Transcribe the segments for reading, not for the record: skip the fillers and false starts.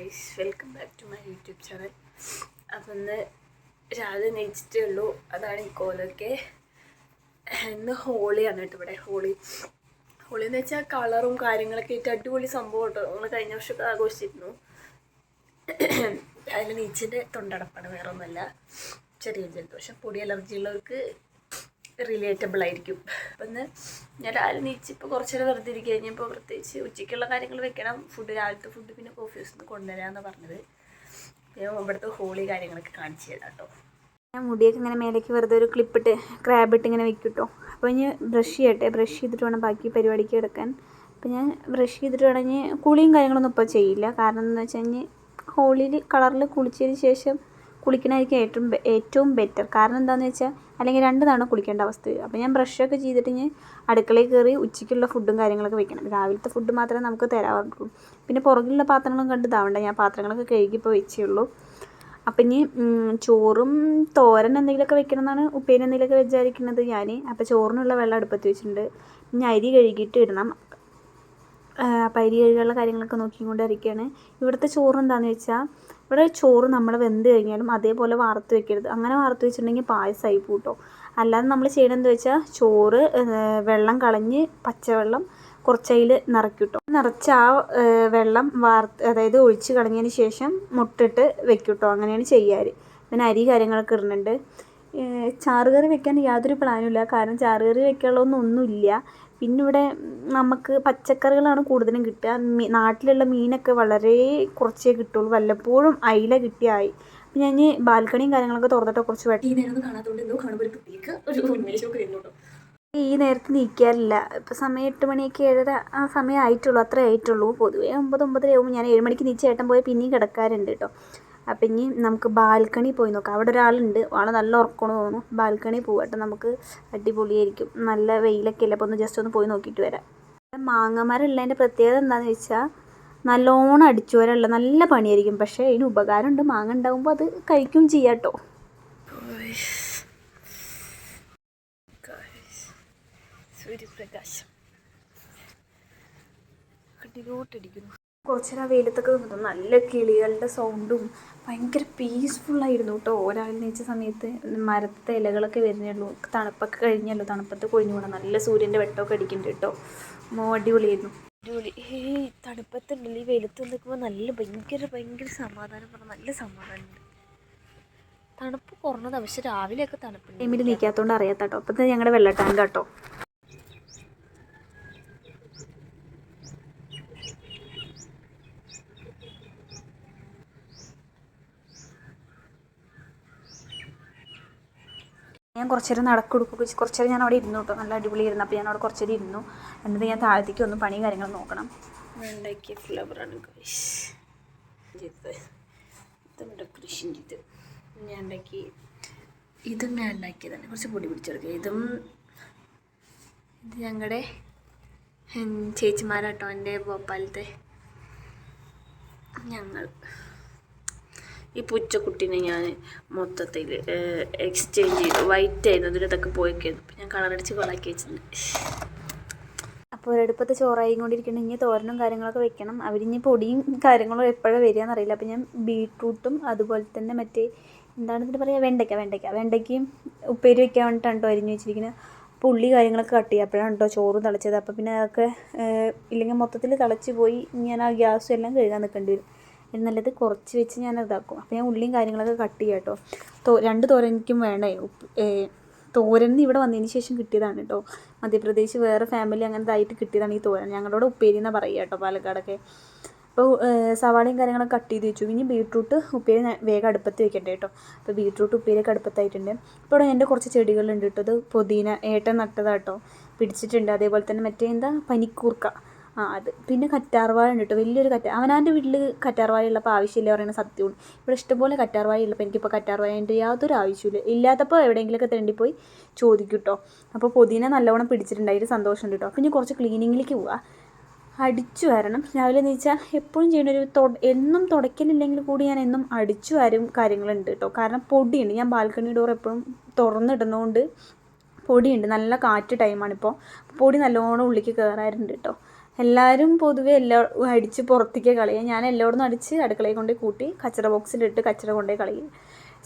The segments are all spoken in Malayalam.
Guys, welcome back to my YouTube channel. അപ്പം ഇന്ന് രാവിലെ നെയ്ച്ചിട്ടേ ഉള്ളൂ. അതാണ് ഈ കോലൊക്കെ. ഇന്ന് ഹോളിയാണ് കേട്ടോ. ഇവിടെ ഹോളി എന്ന് വെച്ചാൽ കളറും കാര്യങ്ങളൊക്കെ ആയിട്ട് അടിപൊളി സംഭവം കേട്ടോ. നമ്മൾ കഴിഞ്ഞ വർഷമൊക്കെ ആഘോഷിച്ചിരുന്നു. അതിൽ നെയ്ച്ചിൻ്റെ തൊണ്ടടപ്പാണ്, വേറെ ഒന്നുമല്ല. ചെറിയ ജലദോഷം, പൊടി അലർജി ഉള്ളവർക്ക് റിലേറ്റബിൾ ആയിരിക്കും. അപ്പം ഇന്ന് ഞാൻ രാവിലെ നീച്ചിപ്പോൾ കുറച്ച് നേരം വെറുതെ ഇരിക്കുക. കഴിഞ്ഞപ്പോൾ പ്രത്യേകിച്ച് ഉച്ചയ്ക്കുള്ള കാര്യങ്ങൾ വെക്കണം. രാവിലത്തെ ഫുഡ് പിന്നെ കോഫി ഹൗസിൽ നിന്ന് കൊണ്ടുവരാമെന്ന് പറഞ്ഞത്. ഞാൻ ഇവിടുത്തെ ഹോളി കാര്യങ്ങളൊക്കെ കാണിച്ചു തരാം കേട്ടോ. ഞാൻ മുടിയൊക്കെ ഇങ്ങനെ മേലേക്ക് വെറുതെ ഒരു ക്ലിപ്പിട്ട് ക്രാബിട്ട് ഇങ്ങനെ വെക്കും കേട്ടോ. അപ്പോൾ ഇനി ബ്രഷ് ചെയ്യട്ടെ. ബ്രഷ് ചെയ്തിട്ട് വേണം ബാക്കി പരിപാടിക്ക് എടുക്കാൻ. അപ്പോൾ ഞാൻ ബ്രഷ് ചെയ്തിട്ട് വേണമെങ്കിൽ കുളിയും കാര്യങ്ങളൊന്നും ഇപ്പോൾ ചെയ്യില്ല. കാരണം എന്താണെന്ന് വെച്ച് കഴിഞ്ഞാൽ ഹോളിയിൽ കളറിൽ കുളിച്ചതിന് ശേഷം കുളിക്കണമായിരിക്കും ഏറ്റവും ബെറ്റർ. കാരണം എന്താണെന്ന് വെച്ചാൽ അല്ലെങ്കിൽ 2 തവണ കുളിക്കേണ്ട അവസ്ഥ വരും. അപ്പോൾ ഞാൻ ബ്രഷൊക്കെ ചെയ്തിട്ട് ഞാൻ അടുക്കളയിൽ കയറി ഉച്ചയ്ക്കുള്ള ഫുഡും കാര്യങ്ങളൊക്കെ വെക്കണം. രാവിലത്തെ ഫുഡ് മാത്രമേ നമുക്ക് തരാറുള്ളൂ. പിന്നെ പുറകിലുള്ള പാത്രങ്ങളും കണ്ട് ഇതാവണ്ട. ഞാൻ പാത്രങ്ങളൊക്കെ കഴുകിപ്പോൾ വെച്ചേ ഉള്ളൂ. അപ്പം ഇനി ചോറും തോരൻ എന്തെങ്കിലുമൊക്കെ വെക്കണം എന്നാണ്, ഉപ്പേരി എന്തെങ്കിലുമൊക്കെ വിചാരിക്കുന്നത് ഞാൻ. അപ്പോൾ ചോറിനുള്ള വെള്ളം അടുപ്പത്ത് വെച്ചിട്ടുണ്ട്. ഇനി അരി കഴുകിയിട്ട് ഇടണം. അപ്പം അരി കഴുകാനുള്ള കാര്യങ്ങളൊക്കെ നോക്കിക്കൊണ്ട് ഇരിക്കുകയാണ്. ഇവിടുത്തെ ചോറ് എന്താണെന്ന് വെച്ചാൽ, ഇവിടെ ചോറ് നമ്മൾ വെന്ത് കഴിഞ്ഞാലും അതേപോലെ വാർത്ത് വെക്കരുത്. അങ്ങനെ വാർത്ത് വെച്ചിട്ടുണ്ടെങ്കിൽ പായസമായി പൂട്ടോ. അല്ലാതെ നമ്മൾ ചെയ്യണമെന്ന് വെച്ചാൽ ചോറ് വെള്ളം കളഞ്ഞ് പച്ചവെള്ളം കുറച്ചതിൽ നിറയ്ക്കൂട്ടോ. നിറച്ച് ആ വെള്ളം അതായത് ഒഴിച്ച് കളഞ്ഞതിന് ശേഷം മുട്ടിട്ട് വെക്കൂട്ടോ. അങ്ങനെയാണ് ചെയ്യാറ്. പിന്നെ അരി കാര്യങ്ങളൊക്കെ ഇടുന്നുണ്ട്. ചാറുകറി വെക്കാൻ യാതൊരു പ്ലാനും ഇല്ല. കാരണം ചാറുകറി വെക്കാനുള്ളതൊന്നുമില്ല. പിന്നെ ഇവിടെ നമുക്ക് പച്ചക്കറികളാണ് കൂടുതലും കിട്ടുക. നാട്ടിലുള്ള മീനൊക്കെ വളരെ കുറച്ചേ കിട്ടുള്ളൂ. വല്ലപ്പോഴും അയില കിട്ടിയായി. അപ്പം ഞാൻ ബാൽക്കണിയും കാര്യങ്ങളൊക്കെ തുറന്നിട്ട് കുറച്ച് വെട്ടം ഈ നേരം കാണാത്തതുകൊണ്ട് എന്തോ കാണുമ്പോൾ ഒരു പ്രത്യേക ഒരു ഉന്മേഷമൊക്കെ വരുന്നുണ്ടോ. ഈ നേരത്ത് നീക്കാറില്ല. ഇപ്പോൾ സമയം 8 മണിയൊക്കെ 7:30 ആ സമയം ആയിട്ടുള്ളൂ. അത്രേ ആയിട്ടുള്ളൂ. പൊതുവേ 9-9:30 ആകുമ്പോൾ ഞാൻ 7 മണിക്ക് നീച്ച് ഏട്ടൻ പോയി പിന്നെയും കിടക്കാറുണ്ട് കേട്ടോ. അപ്പം ഇനി നമുക്ക് ബാൽക്കണി പോയി നോക്കാം. അവിടെ ഒരാളുണ്ട്, ആൾ നല്ല ഉറക്കമാണ് തോന്നുന്നു. ബാൽക്കണി പോകട്ടെ, നമുക്ക് അടിപൊളിയായിരിക്കും. നല്ല വെയിലൊക്കെ അല്ലേ. അപ്പോൾ ഒന്ന് ജസ്റ്റ് ഒന്ന് പോയി നോക്കിയിട്ട് വരാം. മാങ്ങമരം ഉള്ളതിൻ്റെ പ്രത്യേകത എന്താണെന്ന് വെച്ചാൽ നല്ലോണം അടിച്ചു വരല്ല, നല്ല പണിയായിരിക്കും. പക്ഷേ അതിന് ഉപകാരമുണ്ട്. മാങ്ങ ഉണ്ടാകുമ്പോൾ അത് കഴിക്കും ചെയ്യാം കേട്ടോ. സൂര്യപ്രകാശം അടിപൊളിയായിട്ടിരിക്കുന്നു. കുറച്ച് നേരം വെയിലത്തൊക്കെ നിന്നു. നല്ല കിളികളുടെ സൗണ്ടും ഭയങ്കര പീസ്ഫുള്ളായിരുന്നു കേട്ടോ. ഒരാൾ നീച്ച സമയത്ത് മരത്തെ ഇലകളൊക്കെ വരുന്നുള്ളൂ. തണുപ്പൊക്കെ കഴിഞ്ഞല്ലോ, തണുപ്പത്ത് കൊഴിഞ്ഞു പോകണം. നല്ല സൂര്യൻ്റെ വെട്ടമൊക്കെ അടിക്കുന്നുണ്ട് കേട്ടോ. അടിപൊളിയായിരുന്നു. അടിപൊളി. തണുപ്പത്തുണ്ടല്ലോ, ഈ വെയിലത്ത് നിൽക്കുമ്പോൾ നല്ല ഭയങ്കര സമാധാനം, പറഞ്ഞാൽ നല്ല സമാധാനമുണ്ട്. തണുപ്പ് കുറഞ്ഞതാണ്, പക്ഷെ രാവിലെയൊക്കെ തണുപ്പുണ്ട്. ടൈമിൽ നീക്കാത്തതുകൊണ്ട് അറിയാത്ത കേട്ടോ. അപ്പം ഞങ്ങളുടെ വെള്ള ടാങ്ക് കേട്ടോ. ഞാൻ കുറച്ച് നേരം നടക്കൊടുക്കുക. കുറച്ച് നേരം ഞാൻ അവിടെ ഇരുന്നു കേട്ടോ. നല്ല അടിപൊളി ഇരുന്നു. അപ്പോൾ ഞാൻ അവിടെ കുറച്ച് നേരം ഇരുന്നു. എന്നിട്ട് ഞാൻ താഴത്തേക്ക് ഒന്ന് പണിയും കാര്യങ്ങളും നോക്കണം. ഉണ്ടാക്കിയ ഫ്ലവറാണ് ഗൈസ്. ഇതും ഡെക്കറേഷൻ ചെയ്ത് ഞാൻ ഉണ്ടാക്കി. ഇതും ഞാൻ ഉണ്ടാക്കിയതാണ്. കുറച്ച് പൊടി പിടിച്ചെടുക്കുക. ഇത് ഞങ്ങളുടെ ചേച്ചിമാരാട്ടോ, എൻ്റെ ഭോപ്പാലത്തെ. ഞങ്ങൾ ഈ പൂച്ചക്കുട്ടീനെ ഞാൻ മൊത്തത്തിൽ എക്സ്ചേഞ്ച് ചെയ്തു. വൈറ്റ് ആയിരുന്നു, അതിലതൊക്കെ പോയിക്കായിരുന്നു. ഞാൻ കളറടിച്ച് കൊളാക്കി വെച്ചിട്ടുണ്ട്. അപ്പോൾ ഒരടുപ്പത്ത് ചോറായി കൊണ്ടിരിക്കണമെങ്കിൽ തോരനും കാര്യങ്ങളൊക്കെ വെക്കണം. അവരിഞ്ഞ് പൊടിയും കാര്യങ്ങളും എപ്പോഴാണ് വരികയെന്ന് അറിയില്ല. അപ്പോൾ ഞാൻ ബീട്രൂട്ടും അതുപോലെ തന്നെ മറ്റേ എന്താണ് ഇതിന് പറയുക, വെണ്ടയ്ക്കയും ഉപ്പേരി വെക്കാൻ വേണ്ടിയിട്ടാണ് കേട്ടോ അരിഞ്ഞ് വെച്ചിരിക്കുന്നത്. അപ്പോൾ ഉള്ളി കാര്യങ്ങളൊക്കെ കട്ട് ചെയ്യുക. അപ്പോഴാണ് കേട്ടോ ചോറ് തിളച്ചത്. അപ്പോൾ പിന്നെ അതൊക്കെ ഇല്ലെങ്കിൽ മൊത്തത്തിൽ തിളച്ച് പോയി ഞാൻ ആ ഗ്യാസും എല്ലാം കഴുകാൻ നിൽക്കേണ്ടി വരും. നല്ലത് കുറച്ച് വെച്ച് ഞാൻ ഇതാക്കും. അപ്പോൾ ഞാൻ ഉള്ളിയും കാര്യങ്ങളൊക്കെ കട്ട് ചെയ്യാം കേട്ടോ. 2 തോരനിക്കും വേണേ. തോരൻ ഇവിടെ വന്നതിന് ശേഷം കിട്ടിയതാണ് കേട്ടോ. മധ്യപ്രദേശ് വേറെ ഫാമിലി അങ്ങനത്തെ ആയിട്ട് കിട്ടിയതാണ് ഈ തോരൻ. ഞങ്ങളുടെ ഉപ്പേരി എന്നാണ് പറയുക കേട്ടോ പാലക്കാടൊക്കെ. അപ്പോൾ സവാളയും കാര്യങ്ങളൊക്കെ കട്ട് ചെയ്ത് വെച്ചു. ഇനി ബീട്രൂട്ട് ഉപ്പേരി വേഗം അടുപ്പത്ത് വെക്കട്ടെ കേട്ടോ. അപ്പോൾ ബീട്രൂട്ട് ഉപ്പേരിയൊക്കെ അടുപ്പത്തായിട്ടുണ്ട്. ഇപ്പോൾ ഇവിടെ എൻ്റെ കുറച്ച് ചെടികളുണ്ട് കേട്ടോ. അത് പുതിന ഏട്ടൻ നട്ടതാട്ടോ, പിടിച്ചിട്ടുണ്ട്. അതേപോലെ തന്നെ മറ്റേ പനിക്കൂർക്ക, അത് പിന്നെ കറ്റാർവാഴ ഉണ്ട് കേട്ടോ. വലിയൊരു അവനാൻ്റെ വീട്ടിൽ കറ്റാർവാഴ ഉള്ളപ്പോൾ ആവശ്യമില്ല പറയുന്ന സത്യമാണ്. ഇവിടെ ഇഷ്ടംപോലെ കറ്റാർവാഴ ഉള്ളപ്പോൾ എനിക്കിപ്പോൾ കറ്റാർവാഴൻ്റെ യാതൊരു ആവശ്യമില്ല. ഇല്ലാത്തപ്പോൾ എവിടെയെങ്കിലുമൊക്കെ തെണ്ടിപ്പോയി ചോദിക്കും കേട്ടോ. അപ്പോൾ പുതിന നല്ലവണ്ണം പിടിച്ചിട്ടുണ്ട്, അതിൽ സന്തോഷമുണ്ട് കേട്ടോ. അപ്പോൾ ഇനി കുറച്ച് ക്ലീനിങ്ങിലേക്ക് പോവുക. അടിച്ചു വാരണം. രാവിലെ എന്ന് വെച്ചാൽ എപ്പോഴും ചെയ്യേണ്ട എന്നും തുടയ്ക്കലില്ലെങ്കിൽ കൂടി ഞാൻ എന്നും അടിച്ചു വാരും കാര്യങ്ങളുണ്ട് കേട്ടോ. കാരണം പൊടിയുണ്ട്. ഞാൻ ബാൽക്കണി ഡോർ എപ്പോഴും തുറന്നിടുന്നതുകൊണ്ട് പൊടിയുണ്ട്. നല്ല കാറ്റ് ടൈമാണിപ്പോൾ. പൊടി നല്ലോണം ഉള്ളിലേക്ക് കയറാറുണ്ട് കേട്ടോ. എല്ലാവരും പൊതുവെ എല്ലാം അടിച്ച് പുറത്തേക്ക് കളയുക. ഞാൻ എല്ലായിടത്തും അടിച്ച് അടുക്കളയിൽ കൊണ്ടുപോയി കൂട്ടി കച്ചറ ബോക്സിലിട്ട് കച്ചറ കൊണ്ടുപോയി കളയും.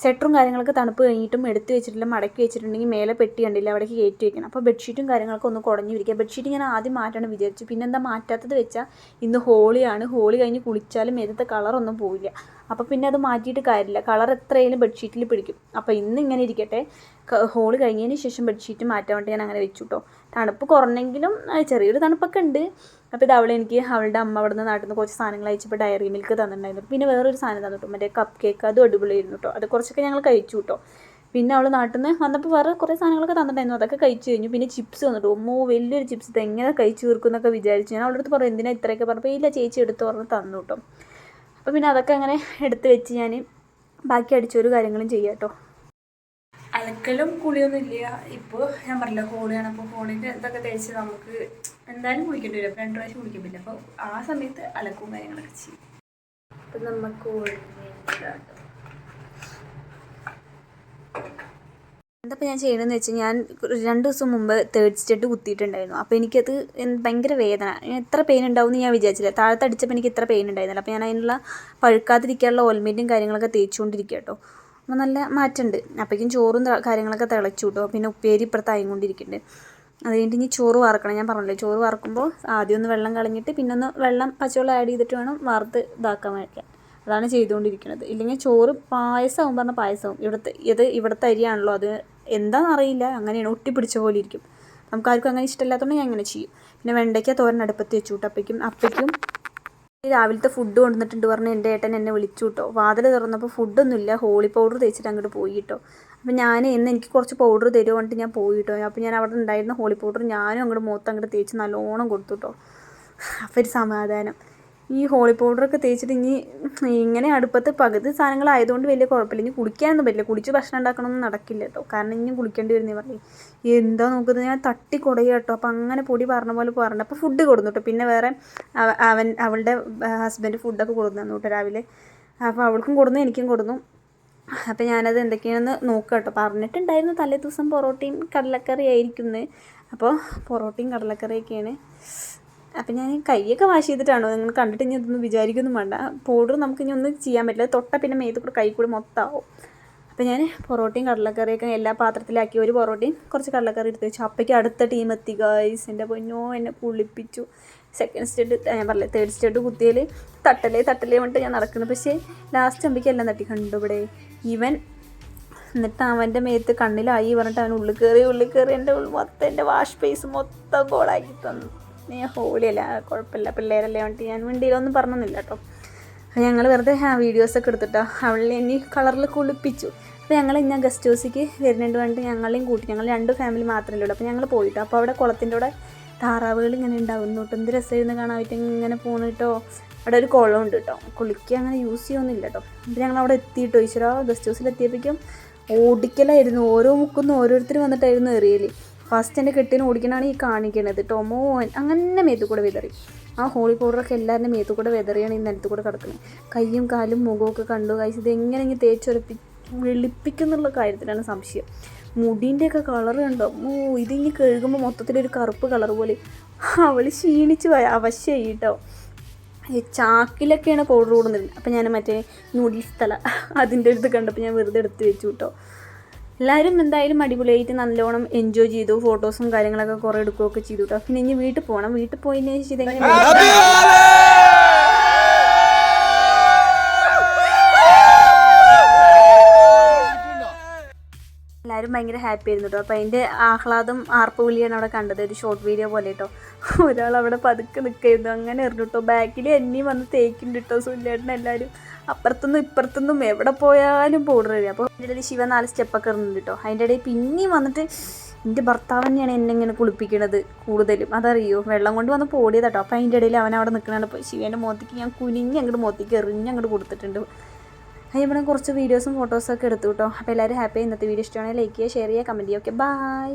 സ്വെറ്ററും കാര്യങ്ങളൊക്കെ തണുപ്പ് കഴിഞ്ഞിട്ടും എടുത്ത് വെച്ചിട്ടില്ല, മടക്കി വെച്ചിട്ടുണ്ടെങ്കിൽ മേലെ പെട്ടി കണ്ടില്ല, അവിടേക്ക് കയറ്റി വെക്കണം. അപ്പോൾ ബെഡ്ഷീറ്റും കാര്യങ്ങളൊക്കെ ഒന്ന് കുടഞ്ഞിരിക്കുക. ബെഡ്ഷീറ്റ് ഞാൻ ആദ്യം മാറ്റണം വിചാരിച്ചു. പിന്നെന്താ മാറ്റാത്തത് വെച്ചാൽ ഇന്ന് ഹോളിയാണ്. ഹോളി കഴിഞ്ഞ് കുളിച്ചാലും മേലത്തെ കളറൊന്നും പോവില്ല. അപ്പോൾ പിന്നെ അത് മാറ്റിയിട്ട് കാര്യമില്ല, കളർ എത്രയായാലും ബെഡ്ഷീറ്റിൽ പിടിക്കും. അപ്പോൾ ഇന്ന് ഇങ്ങനെ ഇരിക്കട്ടെ, ഹോളി കഴിഞ്ഞതിന് ശേഷം ബെഡ്ഷീറ്റ് മാറ്റാൻ വേണ്ടി ഞാൻ അങ്ങനെ വെച്ചു കേട്ടോ. തണുപ്പ് കുറഞ്ഞെങ്കിലും ചെറിയൊരു തണുപ്പൊക്കെ ഉണ്ട്. അപ്പോൾ ഇത് എനിക്ക് അവളുടെ അമ്മ അവിടെ നിന്ന് നാട്ടിൽ നിന്ന് കുറച്ച് സാധനങ്ങൾ അയച്ചപ്പോൾ ഡയറി മിൽക്ക് തന്നിട്ടുണ്ടായിരുന്നു. പിന്നെ വേറൊരു സാധനം തന്നു കേട്ടോ, മറ്റേ കപ്പ് കേക്ക്. അതും അടിപൊളിയായിരുന്നു കേട്ടോ. അത് കുറച്ചൊക്കെ ഞങ്ങൾ കഴിച്ചു കേട്ടോ. പിന്നെ അവൾ നാട്ടിൽ നിന്ന് വന്നപ്പോൾ വേറെ കുറേ സാധനങ്ങളൊക്കെ തന്നിട്ടുണ്ടായിരുന്നു, അതൊക്കെ കഴിച്ചു കഴിഞ്ഞു. പിന്നെ ചിപ്സ് വന്നിട്ട് വലിയൊരു ചിപ്സ് ഇത് എങ്ങനെ കഴിച്ചു തീർക്കും എന്നൊക്കെ വിചാരിച്ചു. ഞാൻ അവളുടെ അടുത്ത് പറഞ്ഞു എന്തിനാ ഇത്രയൊക്കെ പറഞ്ഞപ്പോൾ ഇല്ല ചേച്ചി എടുത്ത് പറഞ്ഞ് തന്നു കേട്ടോ. അപ്പോൾ പിന്നെ അതൊക്കെ അങ്ങനെ എടുത്ത് വെച്ച് ഞാൻ ബാക്കി അടിച്ചൊരു കാര്യങ്ങളും ചെയ്യാം കേട്ടോ. അലക്കലും കുളിയൊന്നും ഇല്ല. ഇപ്പോൾ ഞാൻ പറഞ്ഞില്ല ഹോളിയാണ്. അപ്പോൾ ഹോളിൻ്റെ എന്തൊക്കെ തേച്ച് നമുക്ക് എന്തായാലും കുളിക്കേണ്ടി വരും. അപ്പോൾ 2 പ്രാവശ്യം കുളിക്കാൻ പറ്റില്ല. അപ്പോൾ ആ സമയത്ത് അലക്കും കാര്യങ്ങളൊക്കെ ചെയ്യും. അപ്പം നമുക്ക് എന്തപ്പോൾ ഞാൻ ചെയ്യണമെന്ന് വെച്ചാൽ, ഞാൻ 2 ദിവസം മുമ്പ് 3rd സ്റ്റഡ് കുത്തിയിട്ടുണ്ടായിരുന്നു. അപ്പോൾ എനിക്കത് ഭയങ്കര വേദന, എത്ര പെയിൻ ഉണ്ടാവും എന്ന് ഞാൻ വിചാരിച്ചില്ല. താഴത്ത് അടിച്ചപ്പോൾ എനിക്ക് ഇത്ര പെയിൻ ഉണ്ടായിരുന്നില്ല. അപ്പോൾ ഞാൻ അതിനുള്ള പഴുക്കാതിരിക്കാനുള്ള ഓയിൽമെൻറ്റും കാര്യങ്ങളൊക്കെ തേച്ചുകൊണ്ടിരിക്കുക കേട്ടോ. അപ്പോൾ നല്ല മാറ്റമുണ്ട്. അപ്പോഴേക്കും ചോറും കാര്യങ്ങളൊക്കെ തിളച്ചു കേട്ടോ. പിന്നെ ഉപ്പേരി ഇപ്പുറത്തായും കൊണ്ടിരിക്കുന്നുണ്ട്. അത് കഴിഞ്ഞിട്ട് ഇനി ചോറ് വറക്കണം. ഞാൻ പറഞ്ഞില്ലേ, ചോറ് വറക്കുമ്പോൾ ആദ്യം ഒന്ന് വെള്ളം കളഞ്ഞിട്ട് പിന്നെ ഒന്ന് വെള്ളം പച്ചവെള്ളം ആഡ് ചെയ്തിട്ട് വേണം വറുത്ത് ഇതാക്കാൻ വയ്ക്കാൻ. അതാണ് ചെയ്തുകൊണ്ടിരിക്കുന്നത്. ഇല്ലെങ്കിൽ ചോറ് പായസമാവും, പറഞ്ഞാൽ പായസമാവും. ഇവിടുത്തെ അരിയാണല്ലോ, അത് എന്താണെന്നറിയില്ല, അങ്ങനെയാണ് ഒട്ടിപ്പിടിച്ച പോലെ ഇരിക്കും. നമുക്കാർക്കും അങ്ങനെ ഇഷ്ടമില്ലാത്തതുകൊണ്ട് ഞാൻ അങ്ങനെ ചെയ്യും. പിന്നെ വെണ്ടയ്ക്ക തോരൻ അടുപ്പത്ത് വെച്ചു കേട്ടോ. അപ്പോഴേക്കും രാവിലത്തെ ഫുഡ് കൊണ്ടുവന്നിട്ടുണ്ട് പറഞ്ഞ് എൻ്റെ ഏട്ടൻ എന്നെ വിളിച്ചു കേട്ടോ. വാതിൽ തുറന്നപ്പോൾ ഫുഡൊന്നുമില്ല, ഹോളി പൗഡർ തേച്ചിട്ട് അങ്ങോട്ട് പോയി കേട്ടോ. അപ്പോൾ ഞാൻ എനിക്ക് കുറച്ച് പൗഡർ തരുമോ പറഞ്ഞിട്ട് ഞാൻ പോയി കേട്ടോ. അപ്പോൾ ഞാൻ അവിടെ ഉണ്ടായിരുന്ന ഹോളി പൗഡർ ഞാനും അങ്ങോട്ട് അങ്ങോട്ട് തേച്ച് നല്ലോണം കൊടുത്തു കേട്ടോ. അപ്പോൾ ഒരു സമാധാനം. ഈ ഹോളി പൗഡറൊക്കെ തേച്ചിട്ട് ഇനി ഇങ്ങനെ അടുപ്പത്ത് പകുതി സാധനങ്ങളായതുകൊണ്ട് വലിയ കുഴപ്പമില്ല. ഇനി കുളിക്കാനൊന്നും പറ്റില്ല, കുളിച്ച് ഭക്ഷണം ഉണ്ടാക്കണമെന്ന് നടക്കില്ല കേട്ടോ. കാരണം ഇനി കുളിക്കേണ്ടി വരുന്നേ പറഞ്ഞു. എന്താ നോക്കുന്നത്, ഞാൻ തട്ടി കുടയുക കേട്ടോ. അപ്പോൾ അങ്ങനെ പൊടി പറഞ്ഞ പോലെ പറഞ്ഞു. അപ്പോൾ ഫുഡ് കൊടുന്നു കേട്ടോ. പിന്നെ വേറെ അവളുടെ ഹസ്ബൻഡ് ഫുഡൊക്കെ കൊടുന്നു തന്നു കേട്ടോ രാവിലെ. അപ്പോൾ അവൾക്കും കൊടുന്നു, എനിക്കും കൊടുന്നു. അപ്പോൾ ഞാനത് എന്തൊക്കെയാണെന്ന് നോക്കാം കേട്ടോ. പറഞ്ഞിട്ടുണ്ടായിരുന്നു തലേ ദിവസം പൊറോട്ടയും കടലക്കറി ആയിരിക്കുന്നത്. അപ്പോൾ പൊറോട്ടയും കടലക്കറിയൊക്കെയാണ്. അപ്പം ഞാൻ കൈയൊക്കെ വാഷ് ചെയ്തിട്ടാണോ, നിങ്ങൾ കണ്ടിട്ട് ഇനി ഇതൊന്നും വിചാരിക്കൊന്നും വേണ്ട. പൗഡർ നമുക്ക് ഇനി ഒന്നും ചെയ്യാൻ പറ്റില്ല, തൊട്ട പിന്നെ മേത്ത് കൂടെ കൈ കൂടി മൊത്തമാവും. അപ്പോൾ ഞാൻ പൊറോട്ടയും കടലക്കറിയൊക്കെ എല്ലാ പാത്രത്തിലാക്കി. ഒരു പൊറോട്ടയും കുറച്ച് കടലക്കറി എടുത്ത് വെച്ചു. അപ്പോഴേക്കും അടുത്ത ടീം എത്തി ഗൈസ്. എൻ്റെ പൊന്നോ, എന്നെ കുളിപ്പിച്ചു. 2nd സ്റ്റഡ് ഞാൻ പറഞ്ഞില്ലേ, 3rd സ്റ്റഡ് കുത്തിയാൽ തട്ടലേ വേണ്ടിട്ട് ഞാൻ നടക്കുന്നു. പക്ഷേ ലാസ്റ്റ് അമ്പയ്ക്ക് എല്ലാം തട്ടി കണ്ടു ഇവിടെ ഇവൻ. എന്നിട്ട് അവൻ്റെ മേത്ത് കണ്ണിലായി പറഞ്ഞിട്ട് അവൻ ഉള്ളിൽ കയറി എൻ്റെ മൊത്തം എൻ്റെ വാഷ് പേസ് മൊത്തം കോളാക്കി തന്നു. ഞാൻ ഹോളിയല്ല, കുഴപ്പമില്ല, പിള്ളേരല്ലേ വേണ്ടിട്ട് ഞാൻ വണ്ടിയിലൊന്നും പറഞ്ഞൊന്നുമില്ല കേട്ടോ. അപ്പോൾ ഞങ്ങൾ വെറുതെ വീഡിയോസൊക്കെ എടുത്തിട്ടോ. അവളെ ഇനി കളറിൽ കുളിപ്പിച്ചു. അപ്പോൾ ഞങ്ങൾ ഇന്ന് ഗസ്റ്റ് ഹൗസിലേക്ക് വരുന്നുണ്ട് വേണ്ടിയിട്ട് ഞങ്ങളെയും കൂട്ടി. ഞങ്ങൾ 2 ഫാമിലി മാത്രമേ ഉള്ളൂ. അപ്പോൾ ഞങ്ങൾ പോയിട്ടോ. അപ്പോൾ അവിടെ കുളത്തിൻ്റെ അവിടെ താറാവുകൾ ഇങ്ങനെ ഉണ്ടാവുന്നു കേട്ടോ. എന്ത് രസമായിരുന്നു കാണാൻ പറ്റും. ഇങ്ങനെ പോകുന്നു കേട്ടോ. അവിടെ ഒരു കുളം ഉണ്ട് കേട്ടോ. കുളിക്കുക അങ്ങനെ യൂസ് ചെയ്യുമൊന്നുമില്ല കേട്ടോ. അപ്പോൾ ഞങ്ങൾ അവിടെ എത്തിയിട്ടോ. ഈശ്വരാ, ഗസ്റ്റ് ഹൗസിൽ എത്തിയപ്പോഴേക്കും ഓടിക്കലായിരുന്നു. ഓരോ മുക്കും ഓരോരുത്തർ വന്നിട്ടായിരുന്നു എറിയൽ. ഫസ്റ്റ് എൻ്റെ കെട്ടിന് ഓടിക്കണതാണ് ഈ കാണിക്കണത്. ടൊമോ അങ്ങനെ മേത്തു കൂടെ വിതറി. ആ ഹോളി പൗഡറൊക്കെ എല്ലാവരുടെ മേത്തു കൂടെ വിതറിയാണ് ഈ നിലത്ത് കൂടെ കിടക്കുന്നത്. കയ്യും കാലും മുഖമൊക്കെ കണ്ടു കഴിച്ച് ഇത് എങ്ങനെ ഇങ്ങനെ വെളുപ്പിക്കുന്നുള്ള കാര്യത്തിലാണ് സംശയം. മുടീൻ്റെയൊക്കെ കളർ കണ്ടോ, ഇതിങ്ങി കഴുകുമ്പോൾ മൊത്തത്തിലൊരു കറുപ്പ് കളർ പോലെ. അവൾ ക്ഷീണിച്ച് അവശ്യമായി കേട്ടോ. ചാക്കിലൊക്കെയാണ് പൗഡർ കൂടുന്നത്. അപ്പം ഞാൻ മറ്റേ നൂഡിൽസ് തല അതിൻ്റെ അടുത്ത് കണ്ടപ്പോൾ ഞാൻ വെറുതെ എടുത്ത് വെച്ചു കേട്ടോ. എല്ലാവരും എന്തായാലും അടിപൊളിയായിട്ട് നല്ലോണം എൻജോയ് ചെയ്തു. ഫോട്ടോസും കാര്യങ്ങളൊക്കെ കുറേ എടുക്കുകയൊക്കെ ചെയ്തു കേട്ടോ. പിന്നെ ഇനി വീട്ടിൽ പോകണം. വീട്ടിൽ പോയതിന് ശേഷം ഇതെങ്ങനെ എല്ലാവരും ഭയങ്കര ഹാപ്പി ആയിരുന്നു കേട്ടോ. അപ്പോൾ അതിൻ്റെ ആഹ്ലാദം ആർപ്പുവിളിയാണ് അവിടെ കണ്ടത്. ഒരു ഷോർട്ട് വീഡിയോ പോലെ കേട്ടോ. ഒരാൾ അവിടെ പതുക്കെ നിൽക്കായിരുന്നു, അങ്ങനെ എറിഞ്ഞു കേട്ടോ. ബാക്കിൽ എന്നെയും വന്ന് തേക്കുന്നുണ്ട് കേട്ടോ. സുല്ലേട്ടൻ എല്ലാവരും അപ്പുറത്തുനിന്നും ഇപ്പുറത്തുനിന്നും എവിടെ പോയാലും പൗഡർ എറിയും. അപ്പോൾ അതിൻ്റെ ഇടയിൽ ശിവ 4 സ്റ്റെപ്പൊക്കെ എറിഞ്ഞിട്ടുണ്ട് കേട്ടോ. അതിൻ്റെ ഇടയിൽ പിന്നെയും വന്നിട്ട് എൻ്റെ ഭർത്താവ് തന്നെയാണ് എന്നെ ഇങ്ങനെ കുളിപ്പിക്കണത് കൂടുതലും. അതറിയോ, വെള്ളം കൊണ്ട് വന്ന് പോടിയത് കേട്ടോ. അപ്പോൾ അതിൻ്റെ ഇടയിൽ അവൻ അവിടെ നിൽക്കണതാണ്. അപ്പോൾ ശിവേൻ്റെ മുഖത്തേക്ക് ഞാൻ കുനിഞ്ഞ് അങ്ങോട്ട് മുഖത്തേക്ക് എറിഞ്ഞ് കൊടുത്തിട്ടുണ്ട്. ഇവിടെ കുറച്ച് വീഡിയോസും ഫോട്ടോസൊക്കെ എടുത്തു കേട്ടോ. അപ്പോൾ എല്ലാവരും ഹാപ്പി. ഇന്നത്തെ വീഡിയോ ഇഷ്ടമാണെങ്കിൽ ലൈക്ക് ചെയ്യുക, ഷെയർ ചെയ്യുക, കമൻറ്റ് ചെയ്യുക. Okay, by.